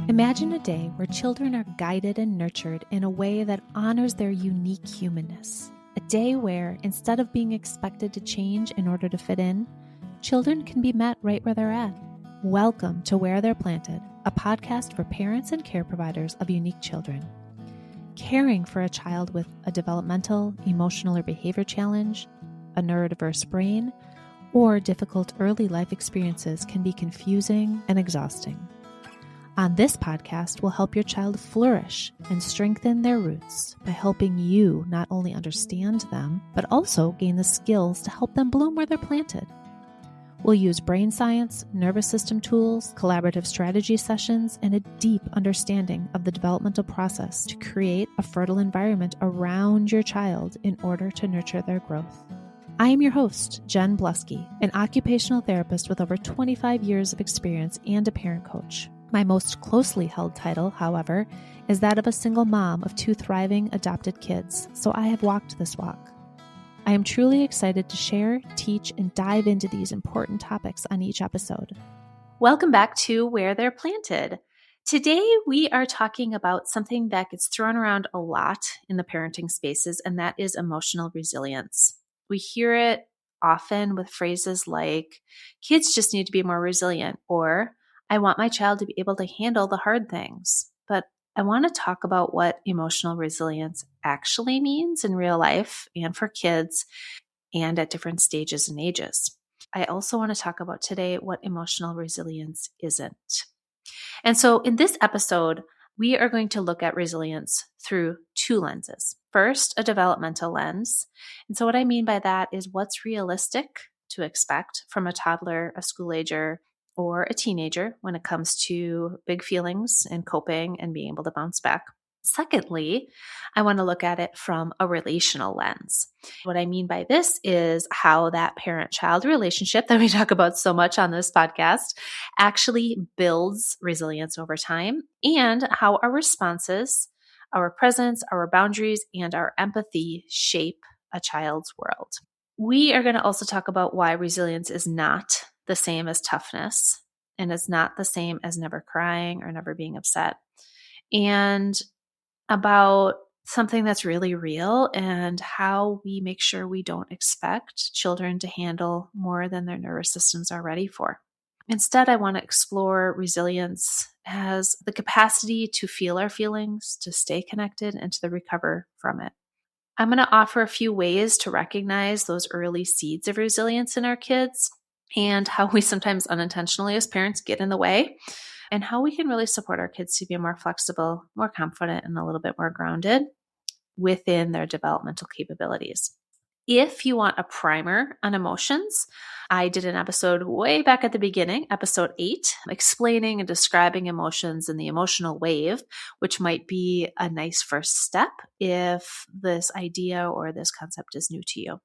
Imagine a day where children are guided and nurtured in a way that honors their unique humanness. A day where, instead of being expected to change in order to fit in, children can be met right where they're at. Welcome to Where They're Planted, a podcast for parents and care providers of unique children. Caring for a child with a developmental, emotional, or behavior challenge, a neurodiverse brain, or difficult early life experiences can be confusing and exhausting. On this podcast, we'll help your child flourish and strengthen their roots by helping you not only understand them, but also gain the skills to help them bloom where they're planted. We'll use brain science, nervous system tools, collaborative strategy sessions, and a deep understanding of the developmental process to create a fertile environment around your child in order to nurture their growth. I am your host, Jen Bluske, an occupational therapist with over 25 years of experience and a parent coach. My most closely held title, however, is that of a single mom of 2 thriving adopted kids, so I have walked this walk. I am truly excited to share, teach, and dive into these important topics on each episode. Welcome back to Where They're Planted. Today, we are talking about something that gets thrown around a lot in the parenting spaces, and that is emotional resilience. We hear it often with phrases like, kids just need to be more resilient, or I want my child to be able to handle the hard things. But I want to talk about what emotional resilience actually means in real life and for kids and at different stages and ages. I also want to talk about today what emotional resilience isn't. And so in this episode, we are going to look at resilience through 2 lenses. First, a developmental lens. And so what I mean by that is what's realistic to expect from a toddler, a school ager, or a teenager when it comes to big feelings and coping and being able to bounce back. Secondly, I want to look at it from a relational lens. What I mean by this is how that parent-child relationship that we talk about so much on this podcast actually builds resilience over time, and how our responses, our presence, our boundaries, and our empathy shape a child's world. We are going to also talk about why resilience is not the same as toughness, and it's not the same as never crying or never being upset, and about something that's really real and how we make sure we don't expect children to handle more than their nervous systems are ready for. Instead, I want to explore resilience as the capacity to feel our feelings, to stay connected, and to recover from it. I'm going to offer a few ways to recognize those early seeds of resilience in our kids and how we sometimes unintentionally as parents get in the way, and how we can really support our kids to be more flexible, more confident, and a little bit more grounded within their developmental capabilities. If you want a primer on emotions, I did an episode way back at the beginning, episode 8, explaining and describing emotions and the emotional wave, which might be a nice first step if this idea or this concept is new to you.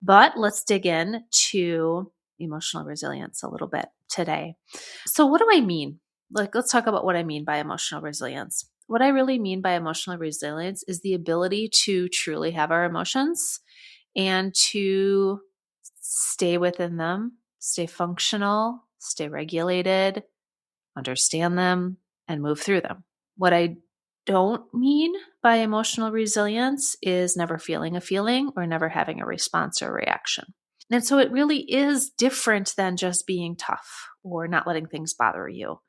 But let's dig in to emotional resilience a little bit today. So what do I mean? Let's talk about what I mean by emotional resilience. What I really mean by emotional resilience is the ability to truly have our emotions and to stay within them, stay functional, stay regulated, understand them, and move through them. What I don't mean by emotional resilience is never feeling a feeling or never having a response or reaction. And so it really is different than just being tough or not letting things bother you.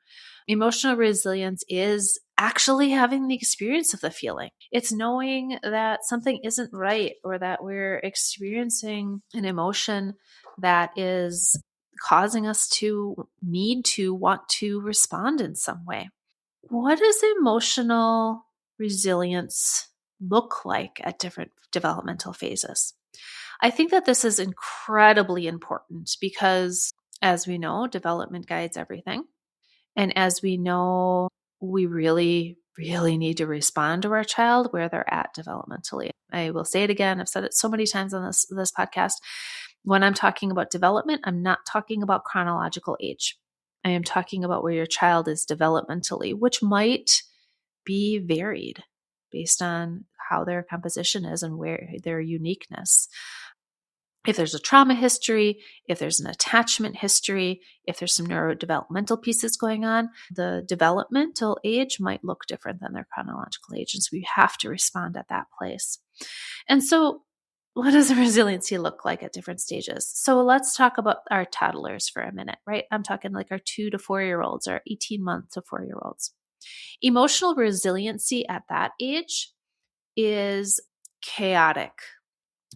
Emotional resilience is actually having the experience of the feeling. It's knowing that something isn't right or that we're experiencing an emotion that is causing us to need to want to respond in some way. What does emotional resilience look like at different developmental phases? I think that this is incredibly important because, as we know, development guides everything. And as we know, we really, really need to respond to our child where they're at developmentally. I will say it again. I've said it so many times on this podcast. When I'm talking about development, I'm not talking about chronological age. I am talking about where your child is developmentally, which might be varied based on how their composition is and where their uniqueness. If there's a trauma history, if there's an attachment history, if there's some neurodevelopmental pieces going on, the developmental age might look different than their chronological age. And so we have to respond at that place. And so what does resiliency look like at different stages? So let's talk about our toddlers for a minute, right? I'm talking like our 2 to 4-year-olds or 18-month to 4-year-olds. Emotional resiliency at that age is chaotic,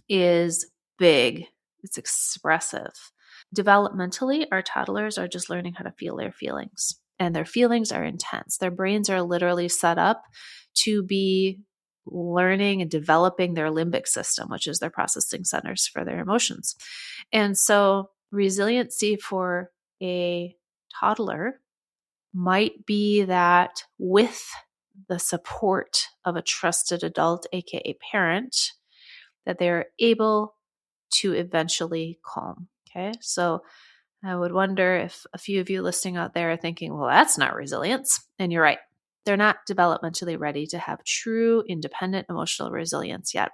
is big, it's expressive. Developmentally, our toddlers are just learning how to feel their feelings, and their feelings are intense. Their brains are literally set up to be learning and developing their limbic system, which is their processing centers for their emotions. And so, resiliency for a toddler might be that with the support of a trusted adult, aka parent, that they're able to eventually calm. Okay. So I would wonder if a few of you listening out there are thinking, well, that's not resilience. And you're right. They're not developmentally ready to have true independent emotional resilience yet.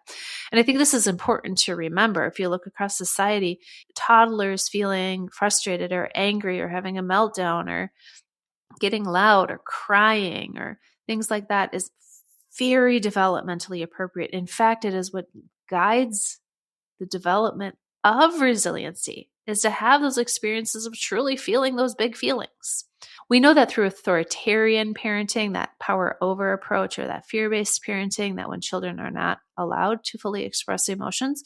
And I think this is important to remember. If you look across society, toddlers feeling frustrated or angry or having a meltdown or getting loud or crying or things like that is very developmentally appropriate. In fact, it is what guides the development of resiliency, is to have those experiences of truly feeling those big feelings. We know that through authoritarian parenting, that power over approach, or that fear-based parenting, that when children are not allowed to fully express emotions,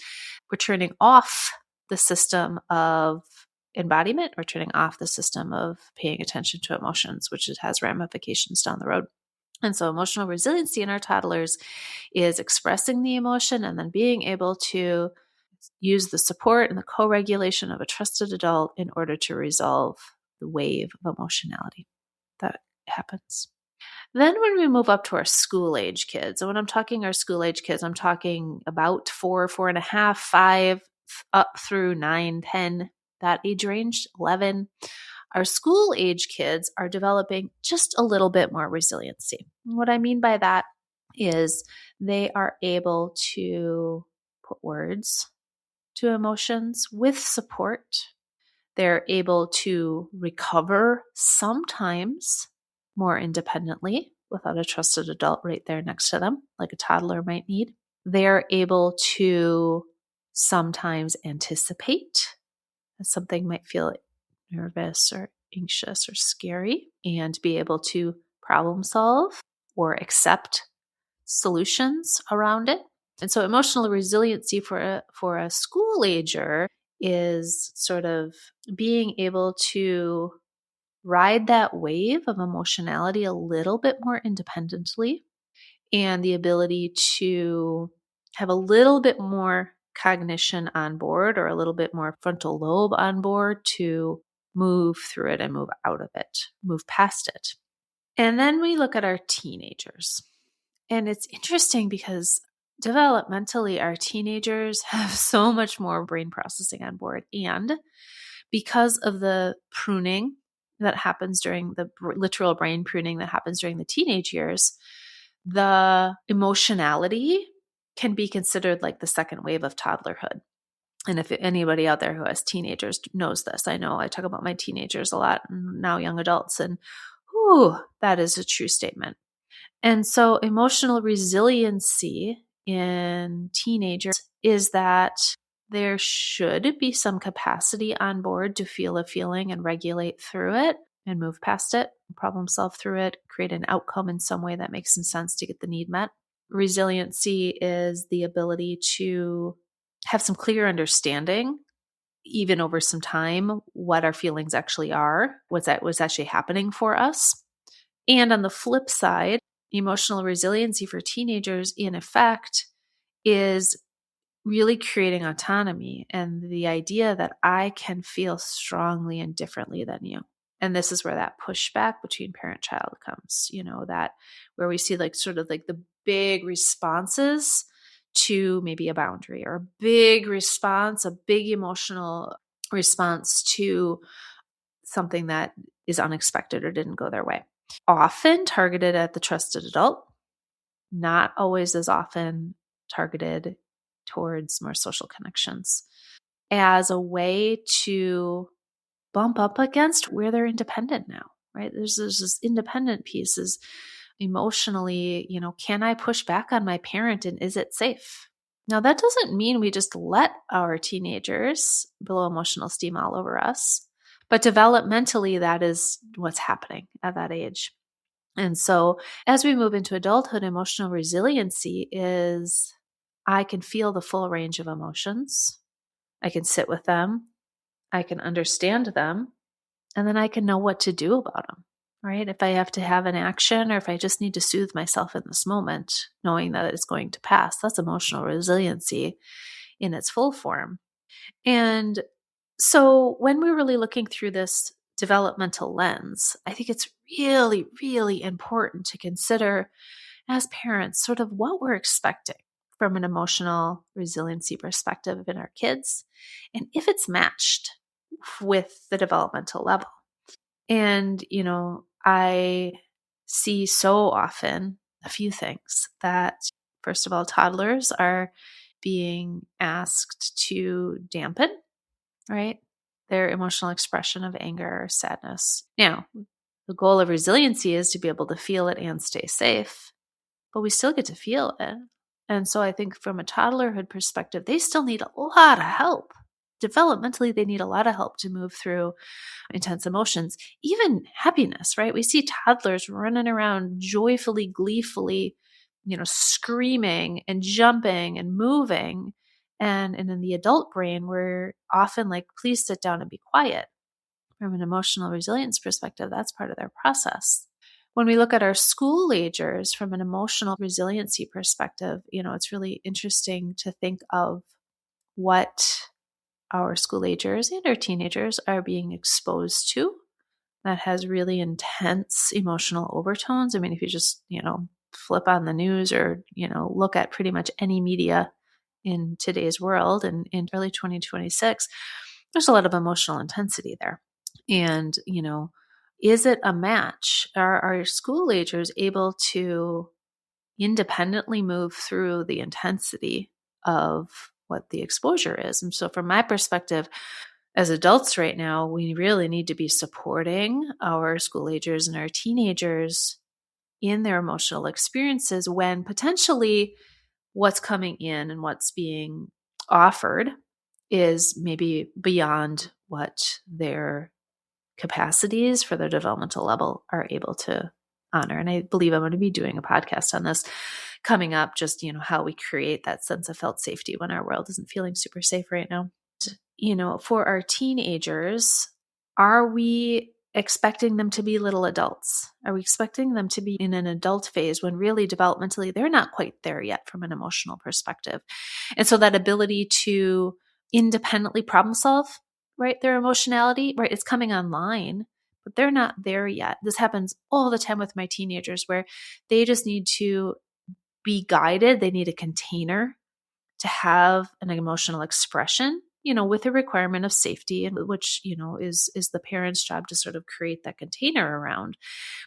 we're turning off the system of embodiment, or turning off the system of paying attention to emotions, which has ramifications down the road. And so emotional resiliency in our toddlers is expressing the emotion and then being able to use the support and the co-regulation of a trusted adult in order to resolve the wave of emotionality that happens. Then when we move up to our school age kids, and when I'm talking our school age kids, I'm talking about 4, 4.5, 5, up through 9, 10, that age range, 11. Our school age kids are developing just a little bit more resiliency. And what I mean by that is they are able to put words to emotions with support. They're able to recover sometimes more independently without a trusted adult right there next to them, like a toddler might need. They're able to sometimes anticipate that something might feel nervous or anxious or scary, and be able to problem solve or accept solutions around it. And so emotional resiliency for a school ager is sort of being able to ride that wave of emotionality a little bit more independently, and the ability to have a little bit more cognition on board, or a little bit more frontal lobe on board, to move through it and move out of it, move past it. And then we look at our teenagers. And it's interesting because developmentally, our teenagers have so much more brain processing on board. And because of the pruning that happens during the literal brain pruning that happens during the teenage years, the emotionality can be considered like the second wave of toddlerhood. And if anybody out there who has teenagers knows this, I know I talk about my teenagers a lot, now young adults, and that is a true statement. And so emotional resiliency in teenagers is that there should be some capacity on board to feel a feeling and regulate through it and move past it, problem solve through it, create an outcome in some way that makes some sense to get the need met. Resiliency is the ability to have some clear understanding, even over some time, what our feelings actually are, what's actually happening for us. And on the flip side, emotional resiliency for teenagers, in effect, is really creating autonomy and the idea that I can feel strongly and differently than you. And this is where that pushback between parent-child comes, that where we see like sort of like the big responses to maybe a boundary, or a big response, a big emotional response to something that is unexpected or didn't go their way. Often targeted at the trusted adult, not always as often targeted towards more social connections. as a way to bump up against where they're independent now, right? There's this independent piece is emotionally, can I push back on my parent and is it safe? Now, that doesn't mean we just let our teenagers blow emotional steam all over us, but developmentally, that is what's happening at that age. And so as we move into adulthood, emotional resiliency is I can feel the full range of emotions. I can sit with them. I can understand them. And then I can know what to do about them, right? If I have to have an action or if I just need to soothe myself in this moment, knowing that it's going to pass, that's emotional resiliency in its full form. And so when we're really looking through this developmental lens, I think it's really, really important to consider as parents sort of what we're expecting from an emotional resiliency perspective in our kids and if it's matched with the developmental level. And, I see so often a few things that, first of all, toddlers are being asked to dampen, right, their emotional expression of anger or sadness. Now, the goal of resiliency is to be able to feel it and stay safe, but we still get to feel it. And so I think from a toddlerhood perspective, they still need a lot of help. Developmentally, they need a lot of help to move through intense emotions, even happiness, right? We see toddlers running around joyfully, gleefully, screaming and jumping and moving. And in the adult brain, we're often like, please sit down and be quiet. From an emotional resilience perspective, that's part of their process. When we look at our school agers from an emotional resiliency perspective, it's really interesting to think of what our school agers and our teenagers are being exposed to that has really intense emotional overtones. I mean, if you just, flip on the news or, look at pretty much any media in today's world and in early 2026, there's a lot of emotional intensity there. And, is it a match? Are our school agers able to independently move through the intensity of what the exposure is? And so from my perspective, as adults right now, we really need to be supporting our school agers and our teenagers in their emotional experiences when potentially what's coming in and what's being offered is maybe beyond what their capacities for their developmental level are able to honor. And I believe I'm going to be doing a podcast on this coming up, just, how we create that sense of felt safety when our world isn't feeling super safe right now. For our teenagers, are we expecting them to be little adults? Are we expecting them to be in an adult phase when really developmentally they're not quite there yet from an emotional perspective? And so that ability to independently problem solve, right, their emotionality, right, it's coming online, but they're not there yet. This happens all the time with my teenagers where they just need to be guided. They need a container to have an emotional expression, with a requirement of safety, and which, is the parent's job to sort of create that container around.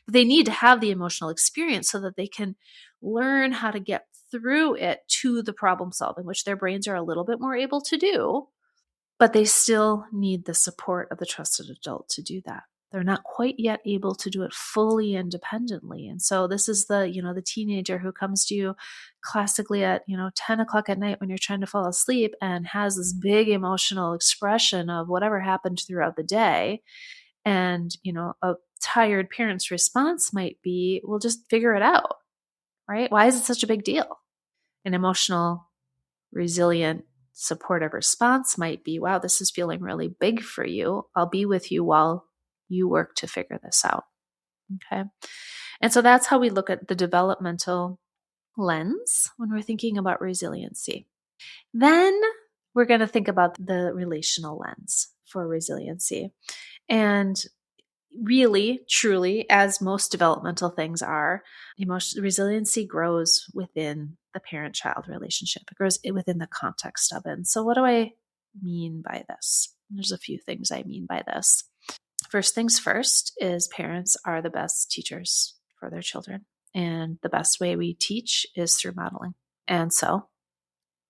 But they need to have the emotional experience so that they can learn how to get through it to the problem solving, which their brains are a little bit more able to do, but they still need the support of the trusted adult to do that. They're not quite yet able to do it fully independently. And so this is the teenager who comes to you classically at, 10 o'clock at night when you're trying to fall asleep and has this big emotional expression of whatever happened throughout the day. And, a tired parent's response might be, well, just figure it out, right? Why is it such a big deal? An emotional, resilient, supportive response might be, wow, this is feeling really big for you. I'll be with you while you work to figure this out. Okay. And so that's how we look at the developmental lens when we're thinking about resiliency. Then we're going to think about the relational lens for resiliency. And really, truly, as most developmental things are, resiliency grows within the parent-child relationship. It grows within the context of it. And so what do I mean by this? There's a few things I mean by this. First things first is parents are the best teachers for their children. And the best way we teach is through modeling. And so,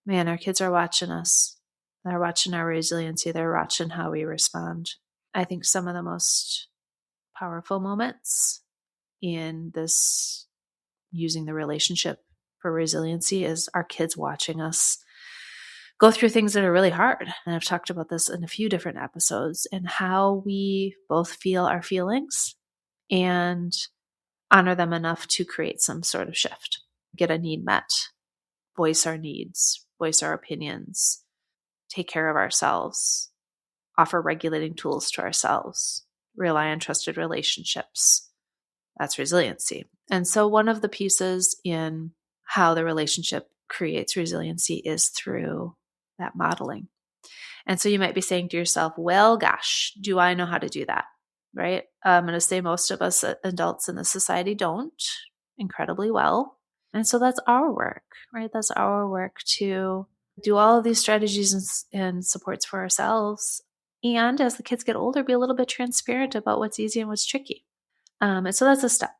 man, our kids are watching us. They're watching our resiliency. They're watching how we respond. I think some of the most powerful moments in this using the relationship for resiliency is our kids watching us go through things that are really hard. And I've talked about this in a few different episodes, and how we both feel our feelings and honor them enough to create some sort of shift, get a need met, voice our needs, voice our opinions, take care of ourselves, offer regulating tools to ourselves, rely on trusted relationships. That's resiliency. And so one of the pieces in how the relationship creates resiliency is through that modeling. And so you might be saying to yourself, well, gosh, do I know how to do that? Right? I'm going to say most of us adults in the society don't incredibly well. And so that's our work, right? That's our work to do all of these strategies and supports for ourselves. And as the kids get older, be a little bit transparent about what's easy and what's tricky. And so that's a step.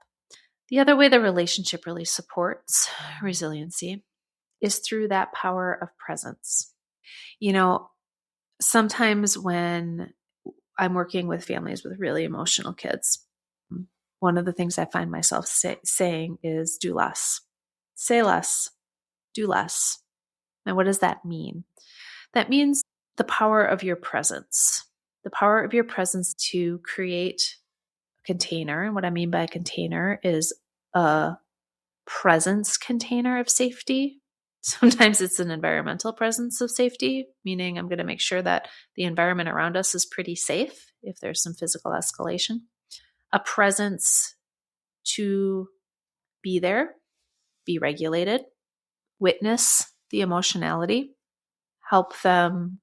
The other way the relationship really supports resiliency is through that power of presence. Sometimes when I'm working with families with really emotional kids, one of the things I find myself saying is do less. Say less, do less. And what does that mean? That means the power of your presence, the power of your presence to create a container. And what I mean by a container is a presence container of safety. Sometimes it's an environmental presence of safety, meaning I'm going to make sure that the environment around us is pretty safe if there's some physical escalation. A presence to be there, be regulated, witness the emotionality, help them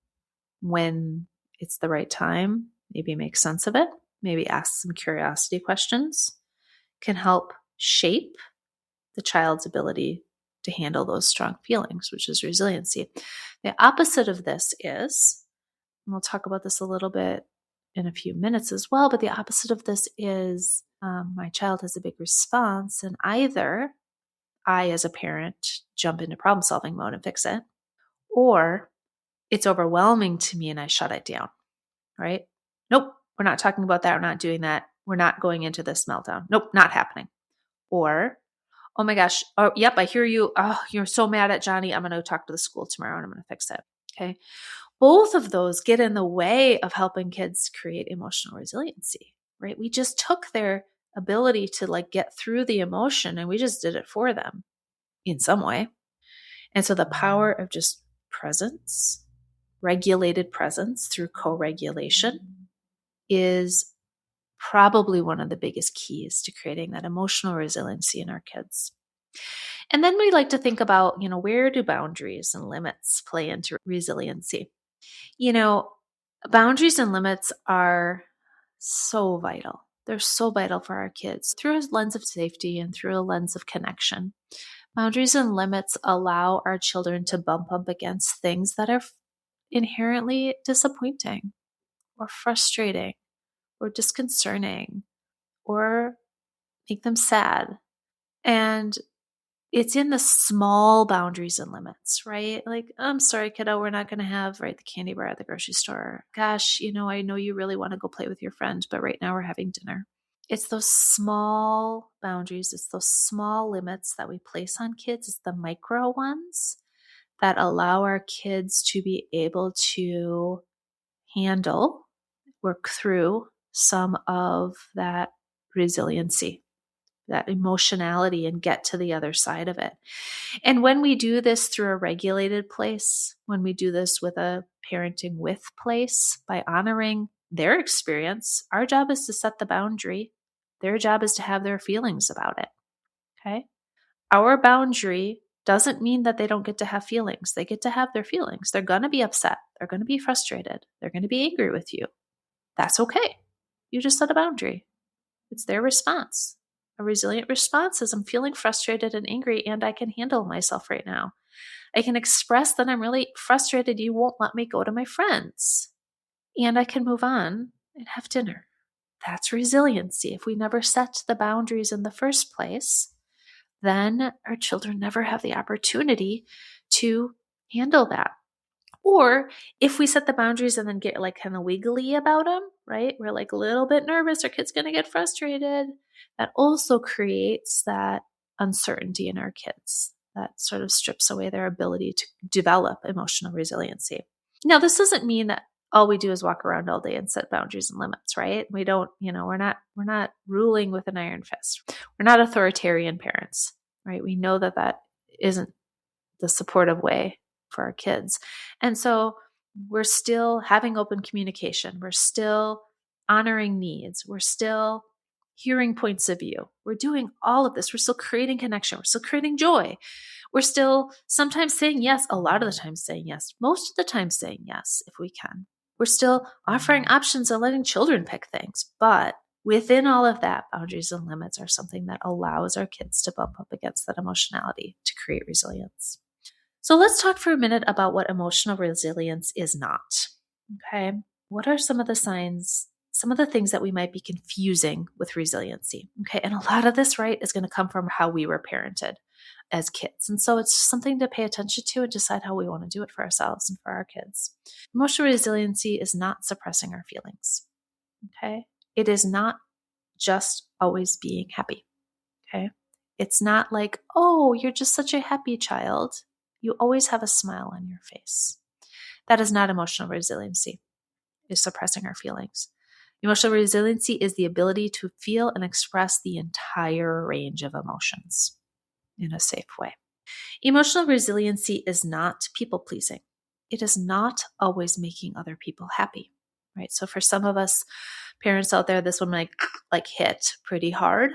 when it's the right time, maybe make sense of it, maybe ask some curiosity questions, can help shape the child's ability to handle those strong feelings, which is resiliency. The opposite of this is, and we'll talk about this a little bit in a few minutes as well, but the opposite of this is my child has a big response, and either I, as a parent, jump into problem solving mode and fix it, or it's overwhelming to me and I shut it down, right? Nope, we're not talking about that. We're not doing that. We're not going into this meltdown. Nope, not happening. Or, oh my gosh, oh, yep, I hear you. Oh, you're so mad at Johnny. I'm going to talk to the school tomorrow and I'm going to fix it. Okay. Both of those get in the way of helping kids create emotional resiliency, right? We just took their ability to get through the emotion and we just did it for them in some way. And so the power of just presence, regulated presence through co-regulation is probably one of the biggest keys to creating that emotional resiliency in our kids. And then we like to think about, where do boundaries and limits play into resiliency? Boundaries and limits are so vital. They're so vital for our kids through a lens of safety and through a lens of connection. Boundaries and limits allow our children to bump up against things that are inherently disappointing or frustrating or disconcerting or make them sad. And it's in the small boundaries and limits, right? Like, I'm sorry, kiddo, we're not going to have, the candy bar at the grocery store. Gosh, I know you really want to go play with your friend, but right now we're having dinner. It's those small boundaries. It's those small limits that we place on kids. It's the micro ones that allow our kids to be able to handle, work through some of that resiliency, that emotionality, and get to the other side of it. And when we do this through a regulated place, when we do this with a parenting with place, by honoring their experience, our job is to set the boundary. Their job is to have their feelings about it. Okay? Our boundary doesn't mean that they don't get to have feelings. They get to have their feelings. They're going to be upset. They're going to be frustrated. They're going to be angry with you. That's okay. You just set a boundary. It's their response. A resilient response is I'm feeling frustrated and angry and I can handle myself right now. I can express that I'm really frustrated. You won't let me go to my friends. And I can move on and have dinner. That's resiliency. If we never set the boundaries in the first place, then our children never have the opportunity to handle that. Or if we set the boundaries and then get like kind of wiggly about them, right? We're like a little bit nervous, our kid's going to get frustrated. That also creates that uncertainty in our kids that sort of strips away their ability to develop emotional resiliency. Now, this doesn't mean that all we do is walk around all day and set boundaries and limits, right? We don't, we're not ruling with an iron fist. We're not authoritarian parents, right? We know that that isn't the supportive way for our kids. And so we're still having open communication. We're still honoring needs. We're still hearing points of view. We're doing all of this. We're still creating connection. We're still creating joy. We're still sometimes saying yes, a lot of the time saying yes, most of the time saying yes if we can. We're still offering options and letting children pick things. But within all of that, boundaries and limits are something that allows our kids to bump up against that emotionality to create resilience. So let's talk for a minute about what emotional resilience is not. Okay. What are some of the signs, some of the things that we might be confusing with resiliency? Okay. And a lot of this, right, is going to come from how we were parented as kids. And so it's something to pay attention to and decide how we want to do it for ourselves and for our kids. Emotional resiliency is not suppressing our feelings. Okay. It is not just always being happy. Okay. It's not like, oh, you're just such a happy child. You always have a smile on your face. That is not emotional resiliency. It's suppressing our feelings. Emotional resiliency is the ability to feel and express the entire range of emotions in a safe way. Emotional resiliency is not people pleasing. It is not always making other people happy, right? So for some of us parents out there, this one might like hit pretty hard.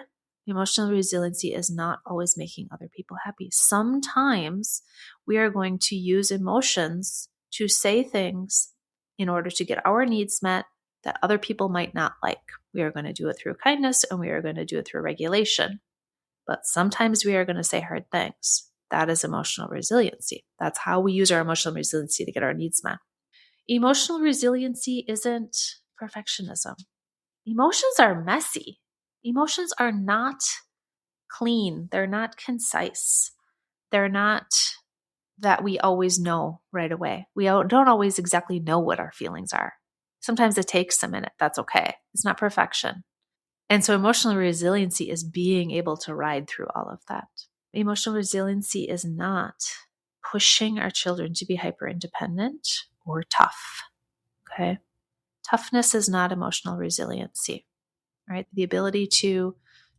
Emotional resiliency is not always making other people happy. Sometimes we are going to use emotions to say things in order to get our needs met that other people might not like. We are going to do it through kindness and we are going to do it through regulation. But sometimes we are going to say hard things. That is emotional resiliency. That's how we use our emotional resiliency to get our needs met. Emotional resiliency isn't perfectionism. Emotions are messy. Emotions are not clean. They're not concise. They're not that we always know right away. We don't always exactly know what our feelings are. Sometimes it takes a minute. That's okay. It's not perfection. And so emotional resiliency is being able to ride through all of that. Emotional resiliency is not pushing our children to be hyper independent or tough. Okay. Toughness is not emotional resiliency, right? The ability to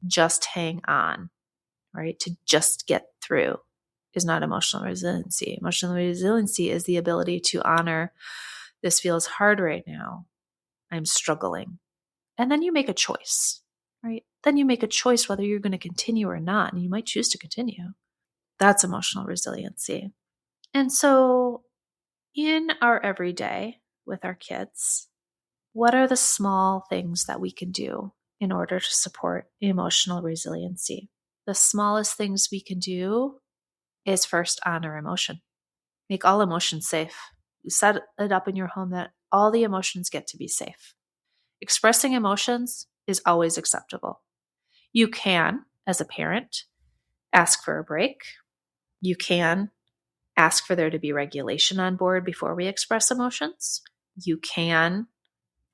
just hang on, right? To just get through is not emotional resiliency. Emotional resiliency is the ability to honor, this feels hard right now. I'm struggling. And then you make a choice, right? Then you make a choice whether you're going to continue or not. And you might choose to continue. That's emotional resiliency. And so in our everyday with our kids, what are the small things that we can do in order to support emotional resiliency? The smallest things we can do is first honor emotion. Make all emotions safe. You set it up in your home that all the emotions get to be safe. Expressing emotions is always acceptable. You can, as a parent, ask for a break. You can ask for there to be regulation on board before we express emotions. You can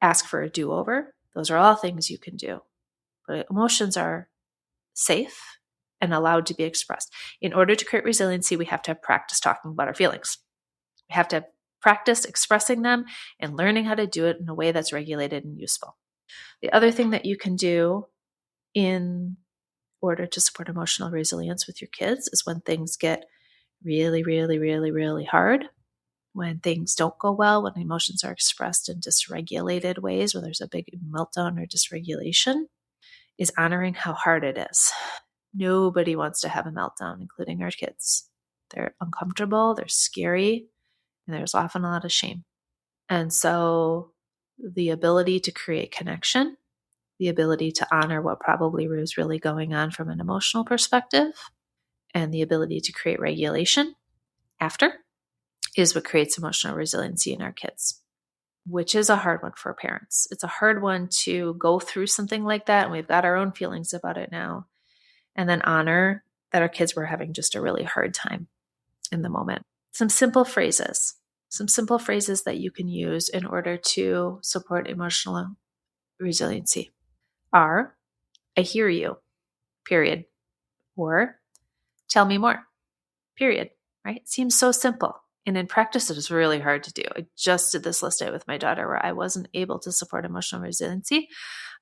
ask for a do-over. Those are all things you can do. But emotions are safe and allowed to be expressed. In order to create resiliency, we have to have practice talking about our feelings. We have to have practice expressing them and learning how to do it in a way that's regulated and useful. The other thing that you can do in order to support emotional resilience with your kids is when things get really, really, really, really hard, when things don't go well, when emotions are expressed in dysregulated ways, where there's a big meltdown or dysregulation, is honoring how hard it is. Nobody wants to have a meltdown, including our kids. They're uncomfortable, they're scary, and there's often a lot of shame. And so the ability to create connection, the ability to honor what probably was really going on from an emotional perspective, and the ability to create regulation after is what creates emotional resiliency in our kids, which is a hard one for parents. It's a hard one to go through something like that, and we've got our own feelings about it now, and then honor that our kids were having just a really hard time in the moment. Some simple phrases. Some simple phrases that you can use in order to support emotional resiliency are, I hear you, period. Or, tell me more, period. Right? Seems so simple. And in practice, it is really hard to do. I just did this list out with my daughter where I wasn't able to support emotional resiliency.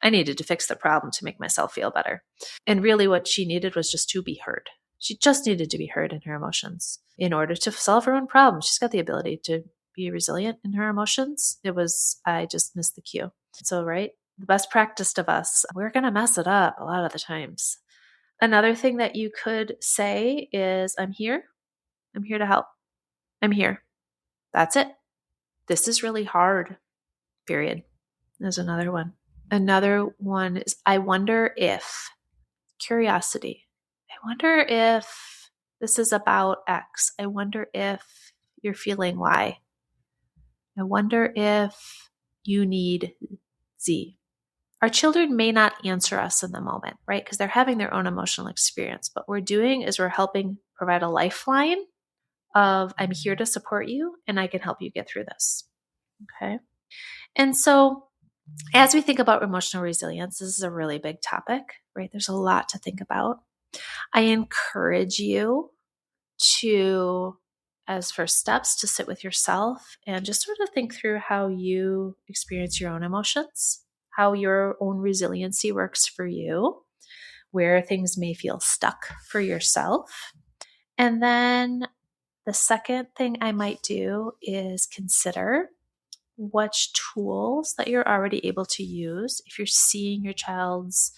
I needed to fix the problem to make myself feel better. And really what she needed was just to be heard. She just needed to be heard in her emotions in order to solve her own problem. She's got the ability to be resilient in her emotions. I just missed the cue. So, right, the best practiced of us, we're going to mess it up a lot of the times. Another thing that you could say is, I'm here. I'm here to help. I'm here. That's it. This is really hard, period. There's another one. Another one is, I wonder if, curiosity. I wonder if this is about X. I wonder if you're feeling Y. I wonder if you need Z. Our children may not answer us in the moment, right? Because they're having their own emotional experience. But what we're doing is we're helping provide a lifeline of, I'm here to support you and I can help you get through this. Okay. And so as we think about emotional resilience, this is a really big topic, right? There's a lot to think about. I encourage you to, as first steps, to sit with yourself and just sort of think through how you experience your own emotions, how your own resiliency works for you, where things may feel stuck for yourself. And then the second thing I might do is consider which tools that you're already able to use if you're seeing your child's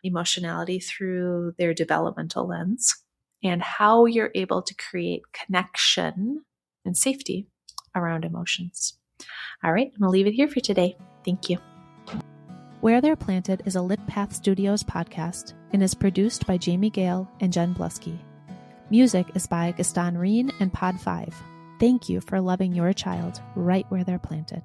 emotionality through their developmental lens, and how you're able to create connection and safety around emotions. All right, I'm going to leave it here for today. Thank you. Where They're Planted is a Lit Path Studios podcast and is produced by Jamie Gale and Jen Bluske. Music is by Gaston Reen and Pod 5. Thank you for loving your child right where they're planted.